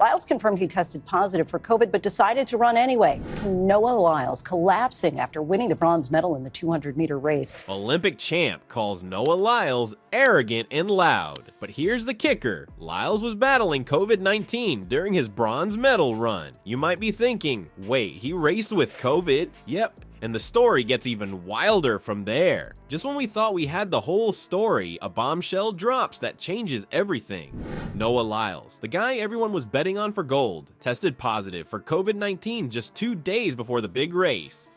Lyles confirmed he tested positive for COVID, but decided to run anyway. Noah Lyles collapsing after winning the bronze medal in the 200-meter race. Olympic champ calls Noah Lyles arrogant and loud. But here's the kicker. Lyles was battling COVID-19 during his bronze medal run. You might be thinking, wait, he raced with COVID? Yep. And the story gets even wilder from there. Just when we thought we had the whole story, a bombshell drops that changes everything. Noah Lyles, the guy everyone was betting on for gold, tested positive for COVID-19 just 2 days before the big race.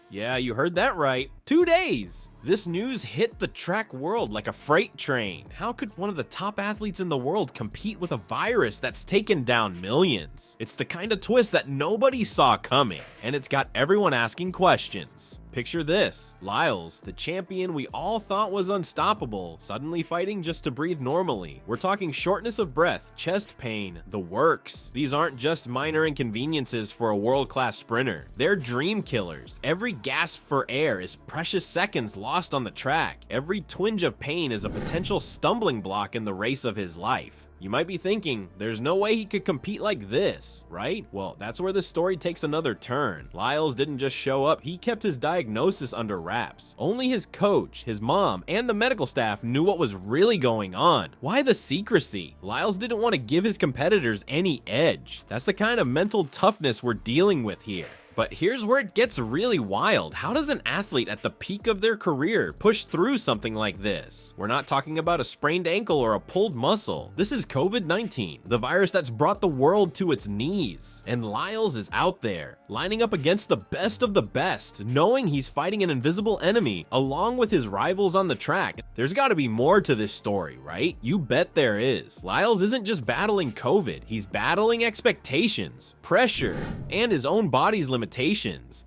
Yeah, you heard that right. 2 days! This news hit the track world like a freight train. How could one of the top athletes in the world compete with a virus that's taken down millions? It's the kind of twist that nobody saw coming, and it's got everyone asking questions. Picture this, Lyles, the champion we all thought was unstoppable, suddenly fighting just to breathe normally. We're talking shortness of breath, chest pain, the works. These aren't just minor inconveniences for a world-class sprinter. They're dream killers. Every gasp for air is precious seconds lost on the track. Every twinge of pain is a potential stumbling block in the race of his life. You might be thinking, there's no way he could compete like this, right? Well, that's where the story takes another turn. Lyles didn't just show up, he kept his diagnosis under wraps. Only his coach, his mom, and the medical staff knew what was really going on. Why the secrecy? Lyles didn't want to give his competitors any edge. That's the kind of mental toughness we're dealing with here. But here's where it gets really wild. How does an athlete at the peak of their career push through something like this? We're not talking about a sprained ankle or a pulled muscle. This is COVID-19, the virus that's brought the world to its knees. And Lyles is out there, lining up against the best of the best, knowing he's fighting an invisible enemy, along with his rivals on the track. There's gotta be more to this story, right? You bet there is. Lyles isn't just battling COVID, he's battling expectations, pressure, and his own body's limitations.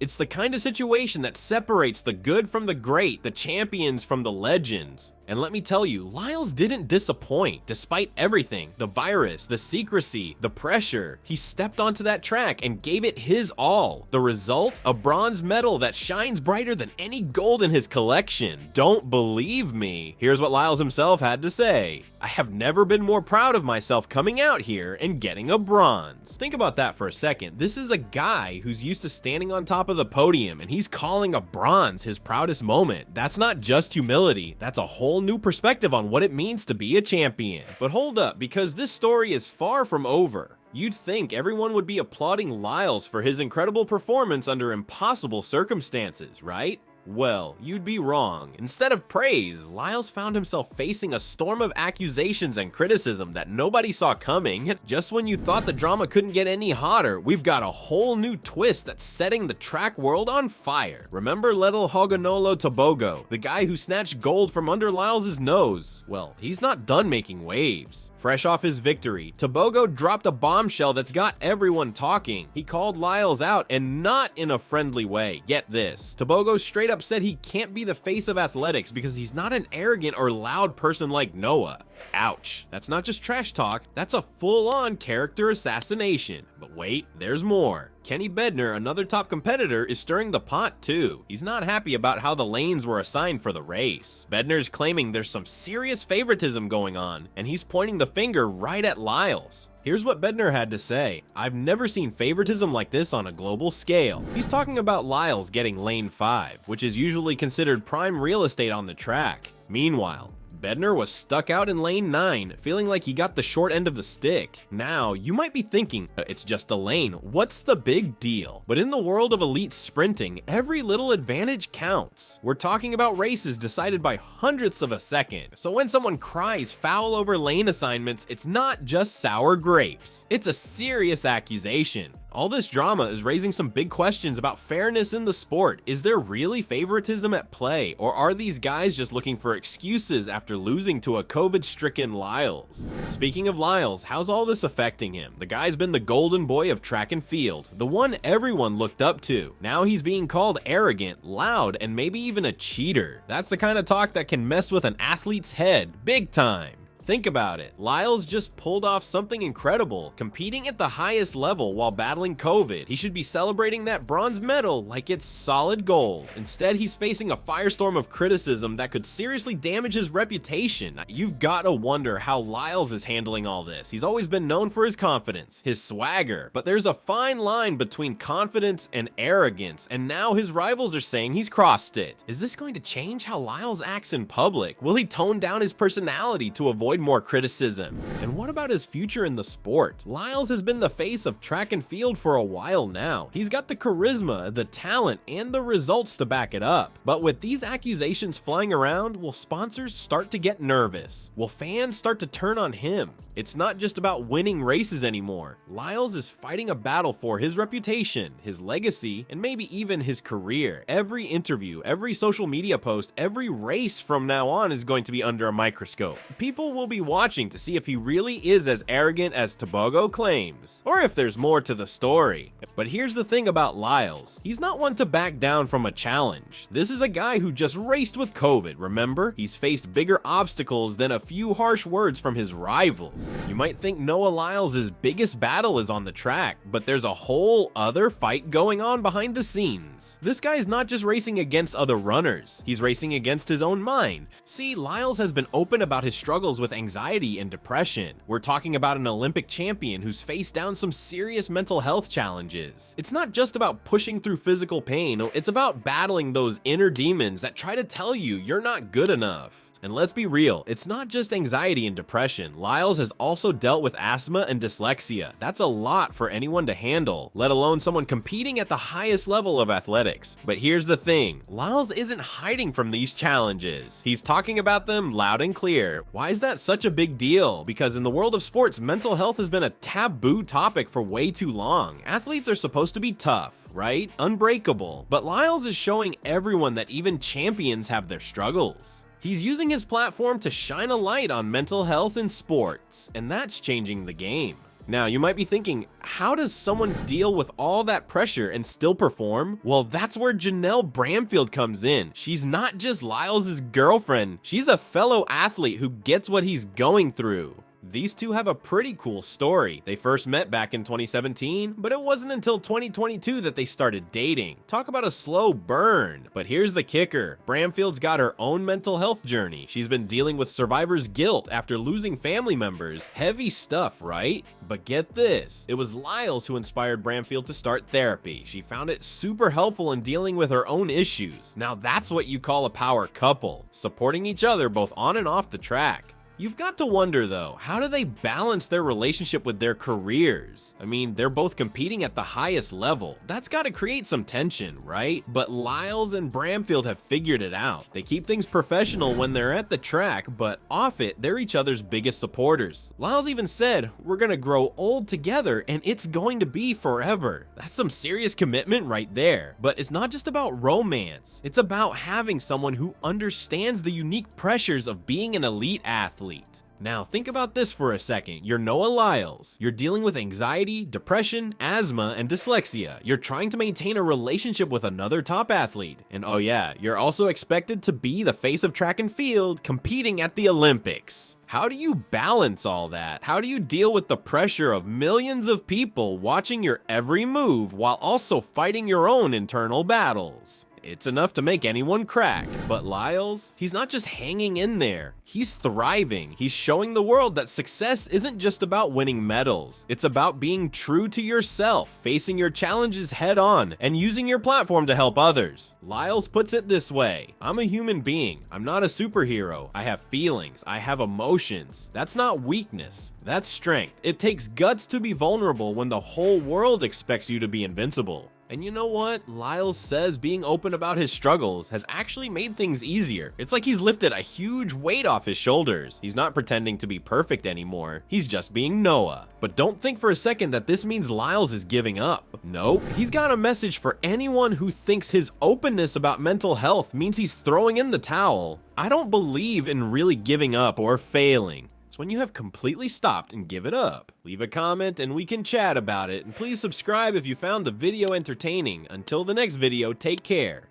It's the kind of situation that separates the good from the great, the champions from the legends. And let me tell you, Lyles didn't disappoint. Despite everything, the virus, the secrecy, the pressure, he stepped onto that track and gave it his all. The result? A bronze medal that shines brighter than any gold in his collection. Don't believe me? Here's what Lyles himself had to say. I have never been more proud of myself coming out here and getting a bronze. Think about that for a second. This is a guy who's used to standing on top of the podium, and he's calling a bronze his proudest moment. That's not just humility, that's a whole new perspective on what it means to be a champion. But hold up, because this story is far from over. You'd think everyone would be applauding Lyles for his incredible performance under impossible circumstances, right? Well, you'd be wrong. Instead of praise, Lyles found himself facing a storm of accusations and criticism that nobody saw coming. Just when you thought the drama couldn't get any hotter, we've got a whole new twist that's setting the track world on fire. Remember little Hoganolo Tobogo, the guy who snatched gold from under Lyles' nose? Well, he's not done making waves. Fresh off his victory, Tobogo dropped a bombshell that's got everyone talking. He called Lyles out, and not in a friendly way. Get this, Tobogo straight up said he can't be the face of athletics because he's not an arrogant or loud person like Noah. Ouch. That's not just trash talk, that's a full-on character assassination. But wait, there's more. Kenny Bednar, another top competitor, is stirring the pot too. He's not happy about how the lanes were assigned for the race. Bednar's claiming there's some serious favoritism going on, and he's pointing the finger right at Lyles. Here's what Bednar had to say. I've never seen favoritism like this on a global scale. He's talking about Lyles getting lane 5, which is usually considered prime real estate on the track. Meanwhile, Bednar was stuck out in lane 9, feeling like he got the short end of the stick. Now, you might be thinking, it's just a lane, what's the big deal? But in the world of elite sprinting, every little advantage counts. We're talking about races decided by hundredths of a second. So when someone cries foul over lane assignments, it's not just sour grapes. It's a serious accusation. All this drama is raising some big questions about fairness in the sport. Is there really favoritism at play, or are these guys just looking for excuses after losing to a COVID-stricken Lyles? Speaking of Lyles, how's all this affecting him? The guy's been the golden boy of track and field, the one everyone looked up to. Now he's being called arrogant, loud, and maybe even a cheater. That's the kind of talk that can mess with an athlete's head, big time. Think about it. Lyles just pulled off something incredible, competing at the highest level while battling COVID. He should be celebrating that bronze medal like it's solid gold. Instead, he's facing a firestorm of criticism that could seriously damage his reputation. You've got to wonder how Lyles is handling all this. He's always been known for his confidence, his swagger, but there's a fine line between confidence and arrogance, and now his rivals are saying he's crossed it. Is this going to change how Lyles acts in public? Will he tone down his personality to avoid more criticism? And what about his future in the sport? Lyles has been the face of track and field for a while now. He's got the charisma, the talent, and the results to back it up. But with these accusations flying around, will sponsors start to get nervous? Will fans start to turn on him? It's not just about winning races anymore. Lyles is fighting a battle for his reputation, his legacy, and maybe even his career. Every interview, every social media post, every race from now on is going to be under a microscope. People will be watching to see if he really is as arrogant as Tebogo claims, or if there's more to the story. But here's the thing about Lyles. He's not one to back down from a challenge. This is a guy who just raced with COVID, remember? He's faced bigger obstacles than a few harsh words from his rivals. You might think Noah Lyles' biggest battle is on the track, but there's a whole other fight going on behind the scenes. This guy's not just racing against other runners, he's racing against his own mind. See, Lyles has been open about his struggles with anxiety and depression. We're talking about an Olympic champion who's faced down some serious mental health challenges. It's not just about pushing through physical pain, it's about battling those inner demons that try to tell you you're not good enough. And let's be real, it's not just anxiety and depression. Lyles has also dealt with asthma and dyslexia. That's a lot for anyone to handle, let alone someone competing at the highest level of athletics. But here's the thing, Lyles isn't hiding from these challenges. He's talking about them loud and clear. Why is that such a big deal? Because in the world of sports, mental health has been a taboo topic for way too long. Athletes are supposed to be tough, right? Unbreakable. But Lyles is showing everyone that even champions have their struggles. He's using his platform to shine a light on mental health in sports, and that's changing the game. Now, you might be thinking, how does someone deal with all that pressure and still perform? Well, that's where Janelle Bramfield comes in. She's not just Lyles' girlfriend, she's a fellow athlete who gets what he's going through. These two have a pretty cool story. They first met back in 2017, but it wasn't until 2022 that they started dating. Talk about a slow burn. But here's the kicker. Bramfield's got her own mental health journey. She's been dealing with survivor's guilt after losing family members. Heavy stuff, right? But get this, it was Lyles who inspired Bramfield to start therapy. She found it super helpful in dealing with her own issues. Now that's what you call a power couple, supporting each other both on and off the track. You've got to wonder though, how do they balance their relationship with their careers? I mean, they're both competing at the highest level. That's got to create some tension, right? But Lyles and Bramfield have figured it out. They keep things professional when they're at the track, but off it, they're each other's biggest supporters. Lyles even said, "We're gonna grow old together and it's going to be forever." That's some serious commitment right there. But it's not just about romance. It's about having someone who understands the unique pressures of being an elite athlete. Now think about this for a second. You're Noah Lyles. You're dealing with anxiety, depression, asthma, and dyslexia. You're trying to maintain a relationship with another top athlete. And oh yeah, you're also expected to be the face of track and field, competing at the Olympics. How do you balance all that? How do you deal with the pressure of millions of people watching your every move while also fighting your own internal battles? It's enough to make anyone crack. But Lyles, he's not just hanging in there. He's thriving. He's showing the world that success isn't just about winning medals. It's about being true to yourself, facing your challenges head on, and using your platform to help others. Lyles puts it this way: I'm a human being. I'm not a superhero. I have feelings. I have emotions. That's not weakness. That's strength. It takes guts to be vulnerable when the whole world expects you to be invincible. And you know what? Lyles says being open about his struggles has actually made things easier. It's like he's lifted a huge weight off his shoulders. He's not pretending to be perfect anymore. He's just being Noah. But don't think for a second that this means Lyles is giving up. Nope. He's got a message for anyone who thinks his openness about mental health means he's throwing in the towel. I don't believe in really giving up or failing. It's when you have completely stopped and give it up. Leave a comment and we can chat about it, and please subscribe if you found the video entertaining. Until the next video, take care.